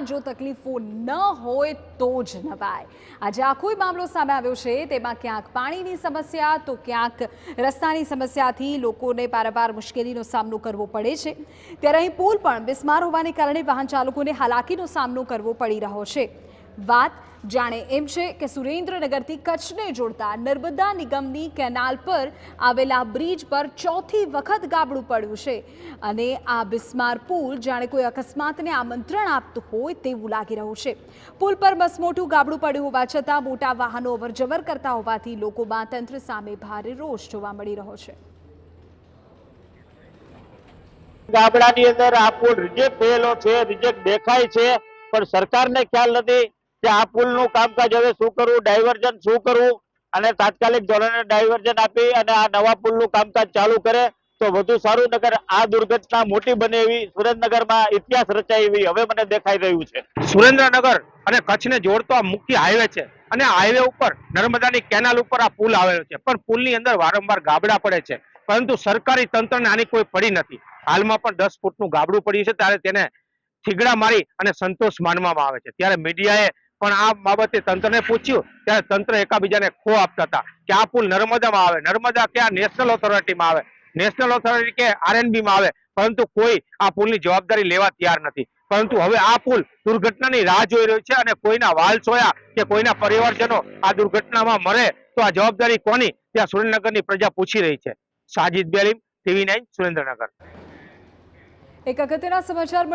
જો તકલીફો ન હોય તો જ નવાય। આજે આખો મામલો સામે આવ્યો છે, તેમાં ક્યાંક પાણીની સમસ્યા તો ક્યાંક રસ્તાની સમસ્યાથી લોકોને પારાવાર મુશ્કેલીનો સામનો કરવો પડે છે। ત્યારે અહીં પુલ પણ બિસ્માર હોવાને કારણે વાહન ચાલકોને હાલાકીનો સામનો કરવો પડી રહ્યો છે। વાત જાણે એમ છે કે સુરેન્દ્રનગરથી કચ્છને જોડતા નર્મદા નિગમની કેનાલ પર આવેલા બ્રિજ પર ચોથી વખત ગાબડું પડ્યું છે અને આ બિસ્માર પુલ જાણે કોઈ અકસ્માતને આમંત્રણ આપતું હોય તેવું લાગી રહ્યું છે। પુલ પર મસમોટું ગાબડું પડ્યું હોવા છતાં મોટા વાહનો અવરજવર કરતા હોવાથી લોકોમાં તંત્ર સામે ભારે રોષ જોવા મળી રહ્યો છે। ગાબડાની અંદર આ પુલ રિજેક્ટ થયેલો છે, રિજેક્ટ દેખાય છે, પણ સરકારને ખ્યાલ નથી કે આ પુલનું કામકાજ હવે શું કરવું, ડાયવર્ઝન શું કરવું અને તાત્કાલિક ધોરણે ડાયવર્ઝન આપી અને આ નવા પુલનું કામકાજ ચાલુ કરે તો વધુ સારું। નગર આ દુર્ઘટના મોટી બને એવી સુરેન્દ્રનગરમાં ઇતિહાસ રચાય એવી હવે મને દેખાઈ રહ્યું છે। સુરેન્દ્રનગર અને કચ્છને જોડતો આ મુખ્ય હાઈવે છે અને આ હાઈવે ઉપર નર્મદાની કેનાલ ઉપર આ પુલ આવેલો છે, પણ પુલની અંદર વારંવાર ગાબડા પડે છે, પરંતુ સરકારી તંત્રને આની કોઈ પડી નથી। હાલમાં પણ 10 ફૂટનું ગાબડું પડ્યું છે, ત્યારે તેને થીગડા મારી અને સંતોષ માનવામાં આવે છે। ત્યારે મીડિયાએ પણ આ બાબતે તંત્રને પૂછ્યું ત્યારે તંત્ર એકાબીજાને ખો આપતા હતા કે આ પુલ નર્મદામાં આવે, નર્મદા કે આ નેશનલ ઓથોરિટીમાં આવે, નેશનલ ઓથોરિટી કે આરએનબીમાં આવે, પરંતુ કોઈ આ પુલની જવાબદારી લેવા તૈયાર નથી। પરંતુ હવે આ પુલ દુર્ઘટનાની રાહ જોઈ રહ્યો છે અને કોઈના વાલ સોયા કે કોઈના પરિવારજનો આ દુર્ઘટનામાં મરે તો આ જવાબદારી કોની, ત્યાં સુરેન્દ્રનગરની પ્રજા પૂછી રહી છે। સાજિદ બેલીમ, TV9 સુરેન્દ્રનગર। એક અગત્યના સમાચાર